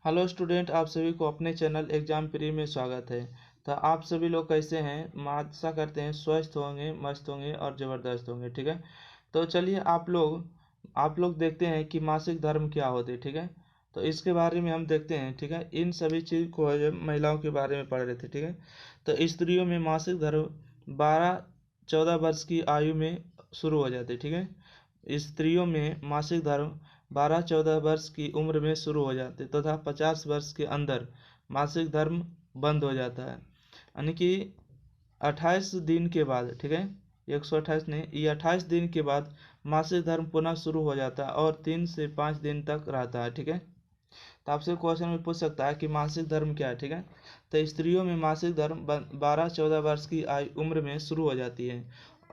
Hello student, आप सभी को अपने चैनल एग्जाम प्री में स्वागत है। तो आप सभी लोग कैसे हैं? आशा करते हैं स्वस्थ होंगे, मस्त होंगे और ज़बरदस्त होंगे। ठीक है, तो चलिए आप लोग देखते हैं कि मासिक धर्म क्या होते हैं। ठीक है, तो इसके बारे में हम देखते हैं। ठीक है, इन सभी चीज़ को महिलाओं के बारे में पढ़ रहे थे। ठीक है, तो स्त्रियों में मासिक धर्म 12-14 वर्ष की आयु में शुरू हो जाते। ठीक है, स्त्रियों में मासिक धर्म 12-14 वर्ष की उम्र में शुरू हो जाते तथा 50 वर्ष के अंदर मासिक धर्म बंद हो जाता है। यानी कि 28 दिन के बाद, ठीक है, 128 नहीं, ये 28 दिन के बाद मासिक धर्म पुनः शुरू हो जाता है और 3 से 5 दिन तक रहता है। ठीक है, तो आपसे क्वेश्चन में पूछ सकता है कि मासिक धर्म क्या है। ठीक है, तो स्त्रियों में मासिक धर्म 12-14 वर्ष की आयु उम्र में शुरू हो जाती है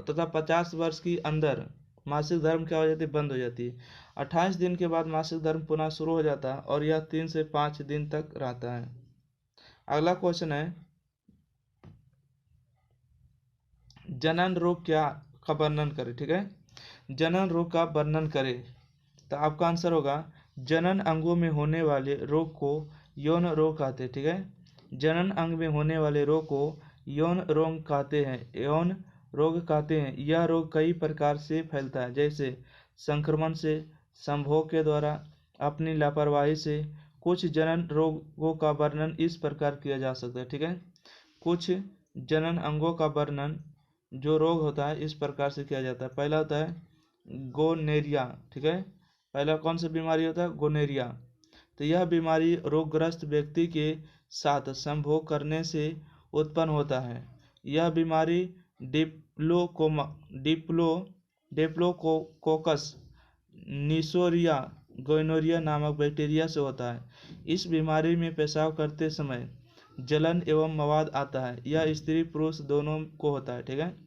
तथा 50 वर्ष की अंदर मासिक धर्म क्या हो जाती है? बंद हो जाती है। 28 दिन के बाद मासिक धर्म पुनः शुरू हो जाता है और यह 3 से 5 दिन तक रहता है। अगला क्वेश्चन है, जनन रोग क्या का वर्णन करें। ठीक है, जनन रोग का वर्णन करें, तो आपका आंसर होगा जनन अंगों में होने वाले रोग को यौन रोग कहते हैं। ठीक है, जनन अंग में होने वाले रोग को यौन रोग कहते हैं, यौन रोग कहते हैं। यह रोग कई प्रकार से फैलता है, जैसे संक्रमण से, संभोग के द्वारा, अपनी लापरवाही से। कुछ जनन रोगों का वर्णन इस प्रकार किया जा सकता है। ठीक है, कुछ जनन अंगों का वर्णन जो रोग होता है इस प्रकार से किया जाता है। पहला होता है गोनेरिया। ठीक है, पहला कौन सा बीमारी होता है? गोनेरिया। तो यह बीमारी रोगग्रस्त व्यक्ति के साथ संभोग करने से उत्पन्न होता है। यह बीमारी डिप्लोकोकस निसोरिया गोनोरिया नामक बैक्टीरिया से होता है। इस बीमारी में पेशाब करते समय जलन एवं मवाद आता है। यह स्त्री पुरुष दोनों को होता है। ठीक है,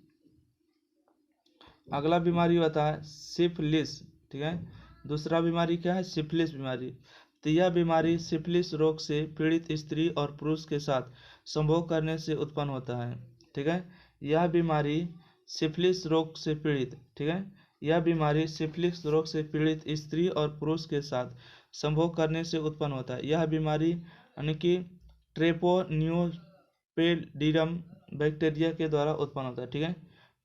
अगला बीमारी होता है सिफिलिस। ठीक है, दूसरा बीमारी क्या है? सिफिलिस बीमारी। तो यह बीमारी सिफिलिस रोग से पीड़ित स्त्री और पुरुष के साथ संभोग करने से उत्पन्न होता है। ठीक है, यह बीमारी सिफिलिस रोग से पीड़ित, ठीक है, यह बीमारी सिफिलिस रोग से पीड़ित स्त्री और पुरुष के साथ संभोग करने से उत्पन्न होता है। यह बीमारी यानी कि ट्रेपोनियोपेडिडम बैक्टीरिया के द्वारा उत्पन्न होता है। ठीक है,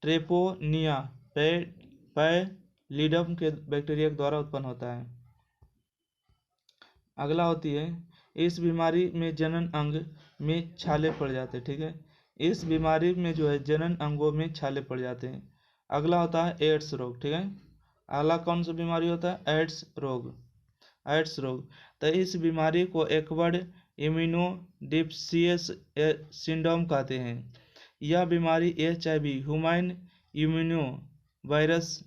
ट्रेपोनिया पैलिडम के बैक्टीरिया के द्वारा उत्पन्न होता है। अगला होती है, इस बीमारी में जनन अंग में छाले पड़ जाते हैं। ठीक है, इस बीमारी में जो है जनन अंगों में छाले पड़ जाते हैं। अगला होता है एड्स रोग। ठीक है, अगला कौन सा बीमारी होता है? एड्स रोग। एड्स रोग, तो इस बीमारी को एक्वायर्ड इम्यूनोडेफिशिएंसी सिंड्रोम कहते हैं। यह बीमारी HIV ह्यूमन इम्यूनो वायरस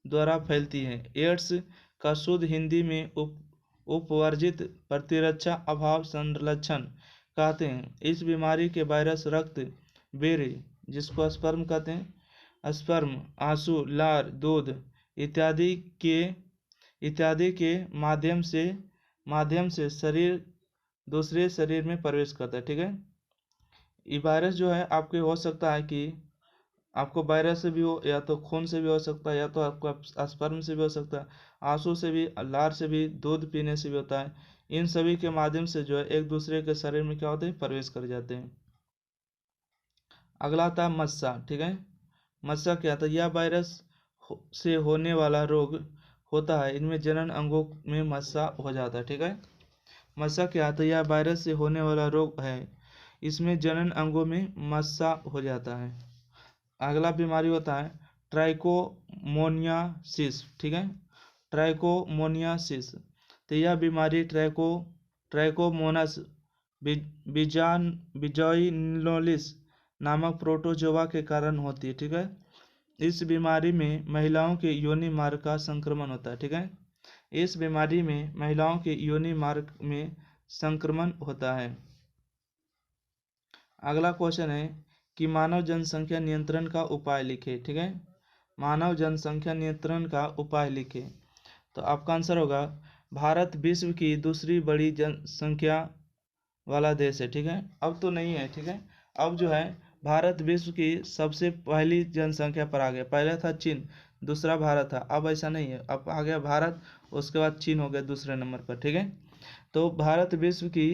द्वारा फैलती है। एड्स का शुद्ध हिंदी में उपवर्जित प्रतिरक्षा अभाव संलक्षण कहते हैं। इस बीमारी के वायरस रक्त, बेरे जिसको स्पर्म कहते हैं, स्पर्म, आंसू, लार, दूध इत्यादि के माध्यम से दूसरे शरीर में प्रवेश करता है। ठीक है, ये वायरस जो है आपके हो सकता है कि आपको वायरस से भी हो, या तो खून से भी हो सकता है, या तो आपको स्पर्म से भी हो सकता है, आंसू से भी, लार से भी, दूध पीने से भी होता है। इन सभी के माध्यम से जो है एक दूसरे के शरीर में क्या होते हैं? प्रवेश कर जाते हैं। अगला आता है मस्सा। ठीक है, मस्सा क्या था? यह वायरस से होने वाला रोग होता है। इनमें जनन अंगों में मस्सा हो जाता है। ठीक है, मस्सा क्या था? यह वायरस से होने वाला रोग है। इसमें जनन अंगों में मस्सा हो जाता है। अगला बीमारी होता है ट्राइकोमोनियासिस। ठीक है, ट्राइकोमोनियासिस, तो यह बीमारी ट्राइकोमोनास बिजाइनोलिस नामक प्रोटोजोआ के कारण होती है। ठीक है, इस बीमारी में महिलाओं के योनि मार्ग का संक्रमण होता है। ठीक है, इस बीमारी में महिलाओं के योनि मार्ग में संक्रमण होता है। अगला क्वेश्चन है कि मानव जनसंख्या नियंत्रण का उपाय लिखे। ठीक है, मानव जनसंख्या नियंत्रण का उपाय लिखे, तो आपका आंसर होगा भारत विश्व की दूसरी बड़ी जनसंख्या वाला देश है। ठीक है, अब तो नहीं है। ठीक है, अब जो है भारत विश्व की सबसे पहली जनसंख्या पर आ गया। पहले था चीन, दूसरा भारत था। अब ऐसा नहीं है, अब आ गया भारत, उसके बाद चीन हो गया दूसरे नंबर पर। ठीक है, तो भारत विश्व की,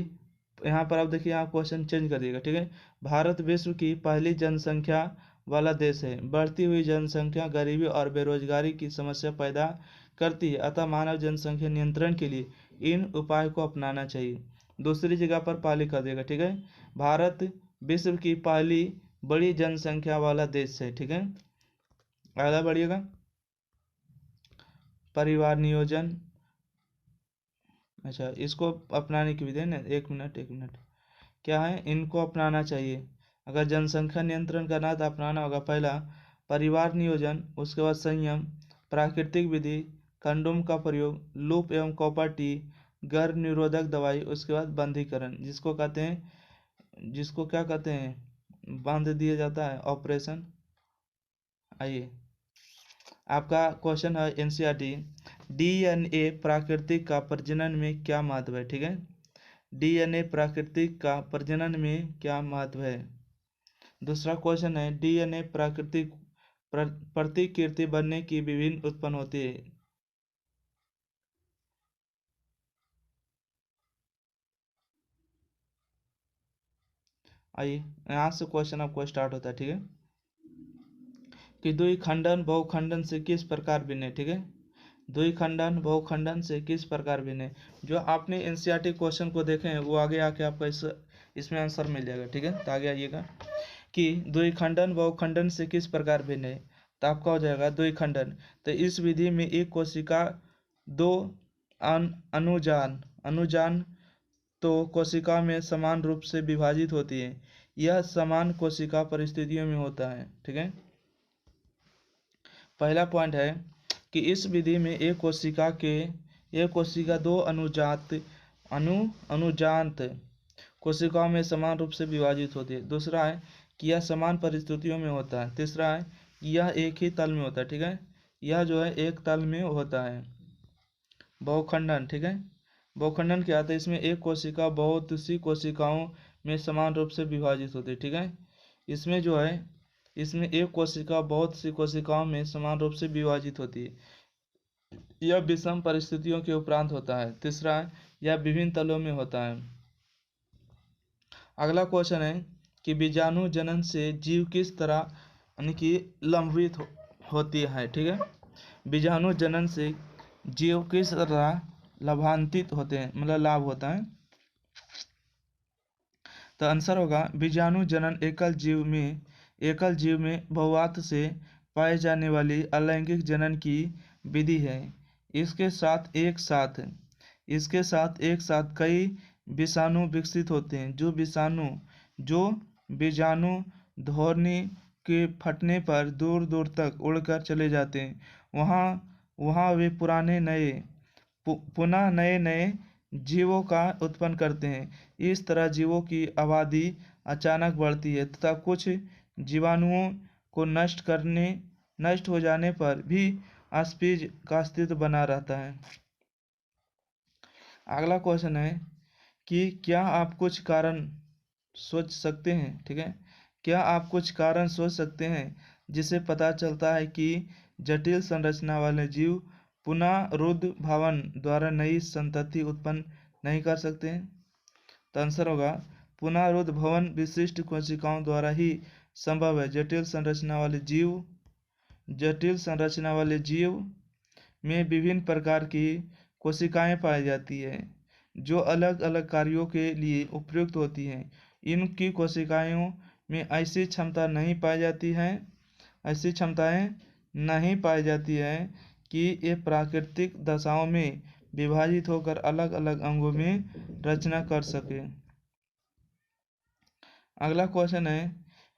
यहाँ पर आप देखिए, आप क्वेश्चन चेंज कर दिएगा, ठीक है। भारत विश्व की पहली जनसंख्या वाला देश है। बढ़ती हुई जनसंख्या गरीबी और बेरोजगारी की समस्या पैदा करती है, अतः मानव जनसंख्या नियंत्रण के लिए इन उपायों को अपनाना चाहिए। दूसरी जगह पर पहली कर देगा, ठीक है। भारत विश्व की पहली बड़ी जनसंख्या वाला देश है, ठीक है। अगला बढ़िएगा, परिवार नियोजन। अच्छा, इसको अपनाने की विधि ना, एक मिनट एक मिनट, क्या है, इनको अपनाना चाहिए। अगर जनसंख्या नियंत्रण करना है तो अपनाना होगा, पहला परिवार नियोजन, उसके बाद संयम, प्राकृतिक विधि, कंडोम का प्रयोग, लूप एवं कॉपर टी, गर्भ निरोधक दवाई, उसके बाद बंधीकरण, जिसको कहते हैं, जिसको क्या कहते हैं, बांध दिया जाता है, ऑपरेशन। आइए, आपका क्वेश्चन है एनसीईआरटी, डीएनए प्राकृतिक का प्रजनन में क्या महत्व है, ठीक है। डीएनए प्राकृतिक का प्रजनन में क्या महत्व है। दूसरा क्वेश्चन है, डीएनए प्राकृतिक प्रतिकृति बनने की विभिन्न उत्पन्न होती है। आइए, यहाँ से क्वेश्चन आपको स्टार्ट होता है, ठीक है, कि द्विखंडन बहुखंडन से किस प्रकार भिन्न है, ठीक है। द्विखंडन बहुखंडन से किस प्रकार भिन्न है। जो आपने एनसीईआरटी क्वेश्चन को देखे हैं वो आगे आके आपका इसमें आंसर मिल जाएगा, ठीक है। तो आगे आइएगा कि द्विखंडन बहुखंडन से किस प्रकार भिन्न है, तो आपका हो जाएगा द्विखंडन। तो इस विधि में एक कोशिका दो अनुजान अनुजान तो कोशिका में समान रूप से विभाजित होती है। यह समान कोशिका परिस्थितियों में होता है, ठीक है। पहला पॉइंट है कि इस विधि में एक कोशिका दो अनुजात कोशिकाओं में समान रूप से विभाजित होती है। दूसरा है कि यह समान परिस्थितियों में होता है। तीसरा है कि यह एक ही तल में होता है, ठीक है। यह जो है एक तल में होता है। बहुखंडन, ठीक है। बहुखंडन क्या आता है, इसमें एक कोशिका बहुत सी कोशिकाओं में समान रूप से विभाजित होती है, ठीक है। इसमें जो है, इसमें एक कोशिका बहुत सी कोशिकाओं में समान रूप से विभाजित होती है। यह विषम परिस्थितियों के उपरांत होता है। तीसरा है यह विभिन्न तलों में होता है। अगला क्वेश्चन है कि बीजाणु जनन से जीव किस तरह यानी कि लाभान्वित होती है, ठीक है। बीजाणु जनन से जीव किस तरह लाभान्वित होते हैं, मतलब लाभ होता है। तो आंसर होगा बीजाणु जनन एकल जीव में बहुआत से पाए जाने वाली अलैंगिक जनन की विधि है। इसके साथ एक साथ कई विषाणु विकसित होते हैं। जो बीजाणु धोरनी के फटने पर दूर दूर तक उड़कर चले जाते हैं, वहाँ वे पुनः नए नए जीवों का उत्पन्न करते हैं। इस तरह जीवों की आबादी अचानक बढ़ती है तथा कुछ जीवाणुओं को नष्ट हो जाने पर भी स्पीज का अस्तित्व बना रहता है। अगला क्वेश्चन है कि क्या आप कुछ कारण सोच सकते हैं, ठीक है। क्या आप कुछ कारण सोच सकते हैं जिससे पता चलता है कि जटिल संरचना वाले जीव पुनरुद्भवन द्वारा नई संतति उत्पन्न नहीं कर सकते हैं। तो आंसर होगा पुनरुद्भवन विशिष्ट कोशिकाओं द्वारा ही संभव है। जटिल संरचना वाले जीव में विभिन्न प्रकार की कोशिकाएं पाई जाती है जो अलग अलग कार्यों के लिए उपयुक्त होती हैं। इनकी कोशिकाओं में ऐसी क्षमताएं नहीं पाई जाती है कि ये प्राकृतिक दशाओं में विभाजित होकर अलग अलग अंगों में रचना कर सके। अगला क्वेश्चन है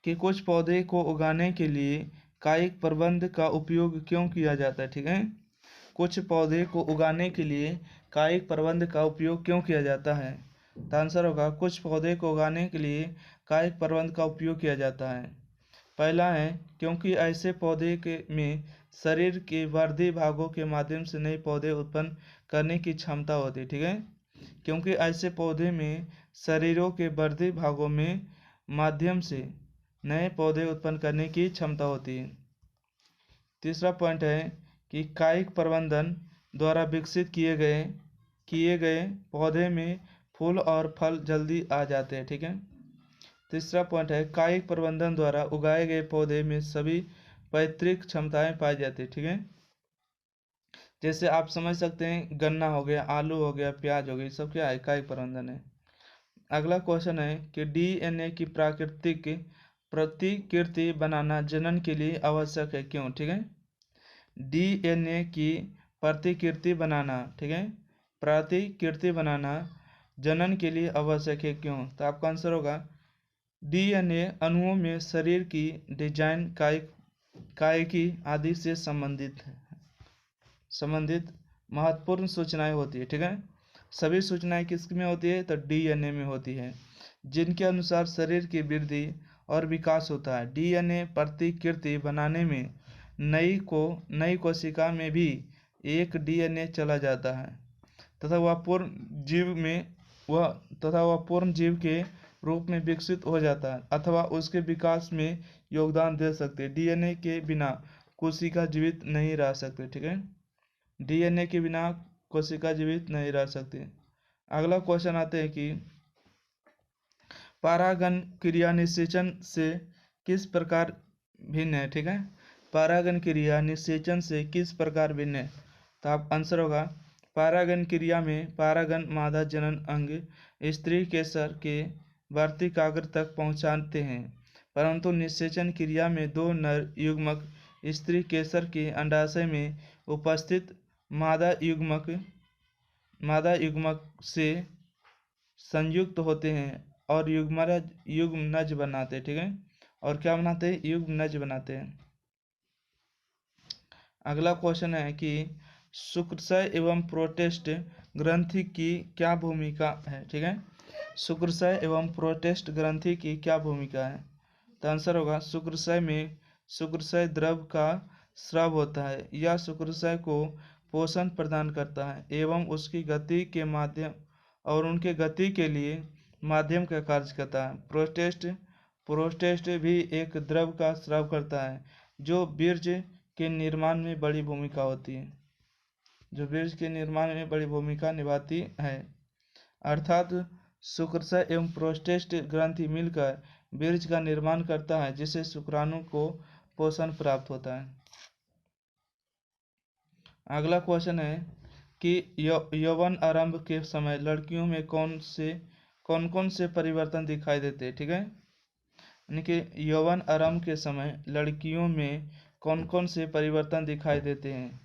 कि कुछ पौधे को उगाने के लिए कायिक प्रबंध का उपयोग क्यों किया जाता है, ठीक है। कुछ पौधे को उगाने के लिए कायिक प्रबंध का उपयोग क्यों किया जाता है। तो आंसर होगा कुछ पौधे को उगाने के लिए कायिक प्रबंध का उपयोग किया जाता है। पहला है क्योंकि ऐसे पौधे में शरीर के वर्धी भागों के माध्यम से नए पौधे उत्पन्न करने की क्षमता होती है, ठीक है। क्योंकि ऐसे पौधे में शरीरों के वर्धी भागों में माध्यम से नए पौधे उत्पन्न करने की क्षमता होती है। तीसरा पॉइंट है कि कायिक प्रबंधन द्वारा विकसित किए गए किए गए पौधे में फूल और फल जल्दी आ जाते हैं। ठीक है। तीसरा पॉइंट है कायिक प्रबंधन द्वारा उगाए गए पौधे में सभी पैतृक क्षमताएं पाई जाती है। ठीक है। जैसे आप समझ सकते हैं गन्ना हो गया, आलू हो गया, प्याज हो गई, सब क्या है, कायिक प्रबंधन है। अगला क्वेश्चन है कि डीएनए की प्राकृतिक प्रतिकृति बनाना जनन के लिए आवश्यक है, क्यों? ठीक है। डीएनए की प्रतिकृति बनाना, ठीक है, प्रतिकृति बनाना जनन के लिए आवश्यक है, क्यों? तो आपका आंसर होगा डीएनए अणुओं में शरीर की डिजाइन, कायिकी आदि से संबंधित महत्वपूर्ण सूचनाएं होती है। ठीक है। सभी सूचनाएं किस में होती है? तो डीएनए में होती है, जिनके अनुसार शरीर की वृद्धि और विकास होता है। डीएनए प्रतिकृति बनाने में नई कोशिका में भी एक डीएनए चला जाता है तथा वह पूर्ण जीव के रूप में विकसित हो जाता है अथवा उसके विकास में योगदान दे सकते हैं। डीएनए के बिना कोशिका जीवित नहीं रह सकते। ठीक है। डीएनए के बिना कोशिका जीवित नहीं रह सकती। अगला क्वेश्चन आते हैं कि परागण क्रिया निषेचन से किस प्रकार भिन्न है? ठीक है। परागण क्रिया निषेचन से किस प्रकार भिन्न है? तो आप आंसर होगा परागण क्रिया में परागण मादा जनन अंग स्त्री केसर के वर्तिकाग्र तक पहुंचाते हैं, परंतु निषेचन क्रिया में दो नर युग्मक स्त्री केसर के अंडाशय में उपस्थित मादा युग्मक से संयुक्त होते हैं और युग्मनज बनाते हैं। ठीक है। और क्या बनाते हैं? युग्मनज बनाते हैं। अगला क्वेश्चन है कि शुक्राशय एवं प्रोटेस्ट ग्रंथि की क्या भूमिका है? ठीक है। शुक्राशय एवं प्रोटेस्ट ग्रंथि की क्या भूमिका है? तो आंसर होगा शुक्राशय में शुक्राशय द्रव का स्राव होता है। यह शुक्राशय को पोषण प्रदान करता है एवं उसकी गति के माध्यम और उनके गति के लिए माध्यम का कार्य करता है। प्रोस्टेस्ट भी एक द्रव का स्राव करता है जो बीज के निर्माण में बड़ी भूमिका होती है, जो बीज के निर्माण में बड़ी भूमिका निभाती है। अर्थात शुक्राशय एवं प्रोस्टेस्ट ग्रंथि मिलकर बीज का निर्माण करता है जिससे शुक्राणु को पोषण प्राप्त होता है। अगला क्वेश्चन है कि यौवन आरंभ के समय लड़कियों में कौन कौन से परिवर्तन दिखाई देते हैं? ठीक है। यानी कि यौवन आरंभ के समय लड़कियों में कौन से परिवर्तन दिखाई देते हैं?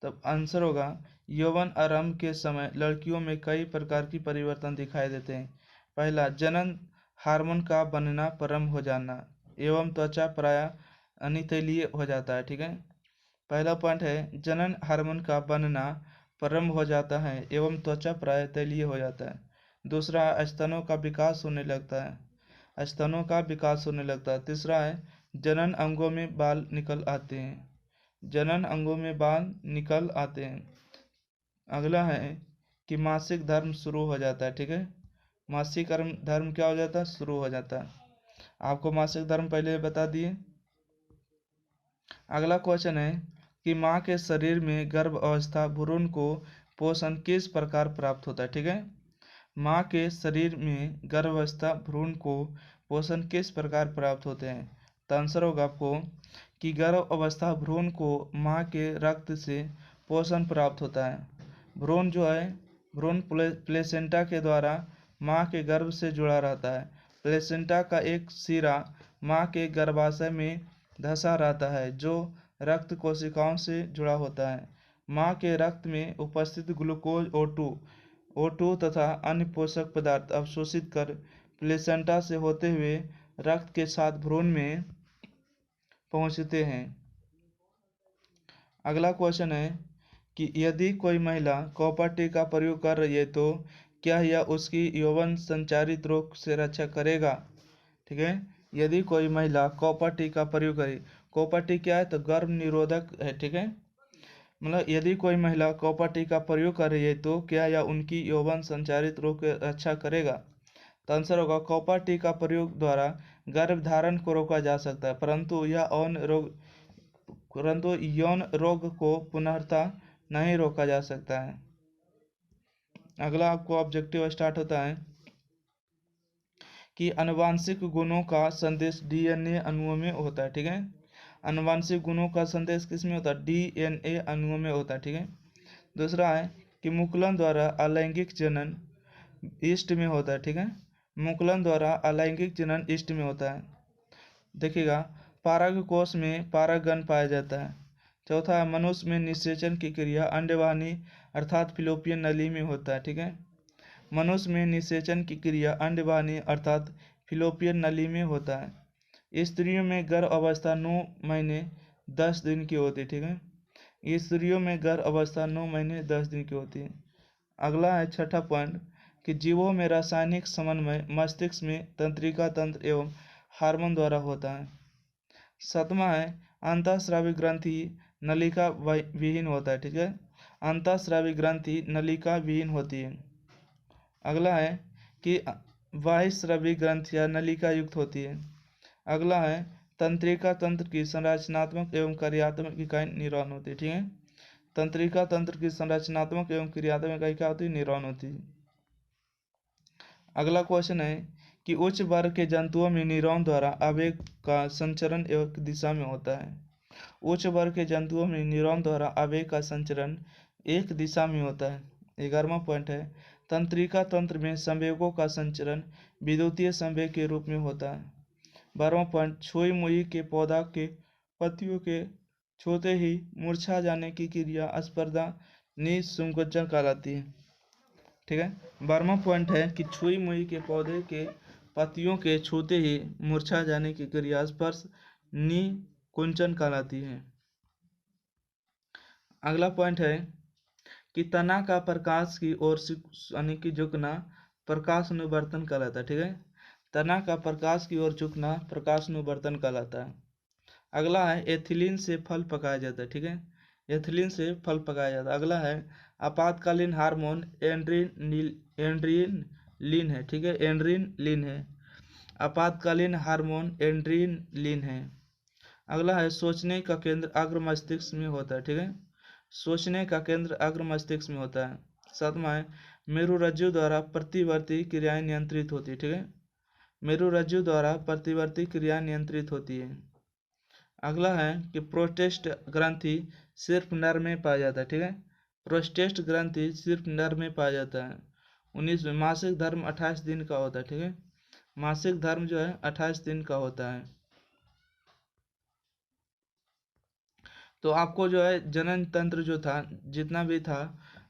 तब आंसर होगा यौवन आरंभ के समय लड़कियों में कई प्रकार की परिवर्तन दिखाई देते हैं। पहला, जनन हार्मोन का बनना प्रारंभ हो जाना एवं त्वचा प्रायः अनितैलीय हो जाता है। ठीक है। पहला पॉइंट है जनन हार्मोन का बनना प्रारंभ हो जाता है एवं त्वचा प्रायः तैलीय हो जाता है। दूसरा, स्तनों का विकास होने लगता है। तीसरा है जनन अंगों में बाल निकल आते हैं। अगला है कि मासिक धर्म शुरू हो जाता है। ठीक है। मासिक धर्म क्या हो जाता है? शुरू हो जाता है। आपको मासिक धर्म पहले बता दिए। अगला क्वेश्चन है कि माँ के शरीर में गर्भ अवस्था भ्रूण को पोषण किस प्रकार प्राप्त होता है? ठीक है। माँ के शरीर में गर्भावस्था भ्रूण को पोषण किस प्रकार प्राप्त होते हैं? तो आंसर होगा आपको कि गर्भ अवस्था भ्रूण को माँ के रक्त से पोषण प्राप्त होता है। भ्रूण प्लेसेंटा के द्वारा माँ के गर्भ से जुड़ा रहता है। प्लेसेंटा का एक सिरा माँ के गर्भाशय में धंसा रहता है जो रक्त कोशिकाओं से जुड़ा होता है। माँ के रक्त में उपस्थित ग्लूकोज O2 तथा अन्य पोषक पदार्थ अवशोषित कर प्लेसेंटा से होते हुए रक्त के साथ भ्रूण में पहुंचते हैं। अगला क्वेश्चन है कि यदि कोई महिला कॉपर टी का प्रयोग कर रही है तो क्या यह उसकी यौवन संचारित रोग से रक्षा करेगा? ठीक है। यदि कोई महिला कॉपर टी का प्रयोग करे, कॉपर टी क्या है? तो गर्भ निरोधक है। ठीक है। मतलब यदि कोई महिला कॉपर टी का प्रयोग कर रही है तो क्या यह उनकी यौवन संचारित रोग की रक्षा करेगा? तो आंसर होगा कॉपर टी का प्रयोग द्वारा गर्भधारण को रोका जा सकता है, परंतु यौन रोग को पुनः नहीं रोका जा सकता है। अगला आपको ऑब्जेक्टिव स्टार्ट होता है कि आनुवांशिक गुणों का संदेश डीएनए अणुओं में होता है। ठीक है, आनुवांशिक गुणों का संदेश किस में होता है? डीएनए अणुओं में होता है। ठीक है, दूसरा है कि मुकुलन द्वारा अलैंगिक जनन ईस्ट में होता है। ठीक है, मुकुलन द्वारा अलैंगिक जनन ईस्ट में होता है। देखिएगा, परागकोश में परागकण पाया जाता है। चौथा है मनुष्य में निषेचन की क्रिया अंडवाहिनी अर्थात फिलोपियन नली में होता है। ठीक है, मनुष्य में निषेचन की क्रिया अंडवाहिनी अर्थात फिलोपियन नली में होता है। स्त्रियों में गर्भ अवस्था 9 महीने 10 दिन की होती है। ठीक है, स्त्रियों में गर्भ अवस्था 9 महीने 10 दिन की होती है। अगला है छठा पॉइंट कि जीवों में रासायनिक समन्वय मस्तिष्क में तंत्रिका तंत्र एवं हार्मोन द्वारा होता है। सातवां है अंतःस्रावी ग्रंथि नलिका विहीन होता है। ठीक है, अंतःस्रावी ग्रंथि नलिका विहीन होती है। अगला है कि बाह्यस्रावी ग्रंथियां नलिका युक्त होती है। अगला है तंत्रिका तंत्र की संरचनात्मक एवं क्रियात्मक इकाई न्यूरॉन होती है। ठीक है, तंत्रिका तंत्र की संरचनात्मक एवं क्रियात्मक इकाई क्या होती है? न्यूरॉन होती है। अगला क्वेश्चन है कि उच्च वर्ग के जंतुओं में न्यूरॉन द्वारा आवेग का संचरण एक दिशा में होता है। उच्च वर्ग के जंतुओं में न्यूरॉन द्वारा आवेग का संचरण एक दिशा में होता है। 11वां पॉइंट है तंत्रिका तंत्र में संवेगों का संचरण विद्युतीय संवेग के रूप में होता है। 12वां पॉइंट छुई मुई के पौधा के पत्तियों के छूते ही मुरझा जाने की क्रिया स्पर्धा निसंकोचन कहलाती है। ठीक है, 12वां पॉइंट है कि छुई मुई के पौधे के पत्तियों के छूते ही मुरझा जाने की क्रिया स्पर्श निकुंचन कहलाती है। अगला पॉइंट है कि तना का प्रकाश की ओर यानी कि झुकना प्रकाश अनुवर्तन कहलाता है। ठीक है, तना का प्रकाश की ओर झुकना प्रकाश अनुवर्तन कहलाता है। अगला है एथिलीन से फल पकाया जाता है। ठीक है, एथिलीन से फल पकाया जाता है। अगला है आपातकालीन हार्मोन एंड्रीनलिन है। ठीक है, एंड्रीनलिन है, आपातकालीन हार्मोन एंड्रीनलिन है। अगला है सोचने का केंद्र अग्र मस्तिष्क में होता है। ठीक है, सोचने का केंद्र अग्र मस्तिष्क में होता है। सातवां है मेरुरज्जु द्वारा प्रतिवर्ती क्रियाएं नियंत्रित होती है। ठीक है, मेरुरज्जु द्वारा प्रतिवर्ती क्रियाएं नियंत्रित होती है। अगला है कि प्रोस्टेट ग्रंथि सिर्फ नर में पाया जाता है। ठीक है, प्रोस्टेट ग्रंथि सिर्फ नर में पाया जाता है। 19 में मासिक धर्म 28 दिन का होता है। ठीक है, मासिक धर्म जो है 28 दिन का होता है। तो आपको जो है जनन तंत्र जो था जितना भी था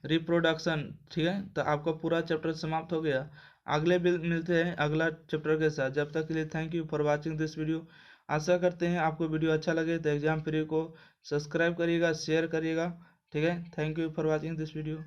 रिप्रोडक्शन, ठीक है, तो आपका पूरा चैप्टर समाप्त हो गया। अगले मिलते हैं अगला चैप्टर के साथ। जब तक के लिए thank you for watching this video. आशा करते हैं आपको वीडियो अच्छा लगे तो एग्जाम फ्री को सब्सक्राइब करिएगा, शेयर करिएगा। ठीक है, thank you for watching this video.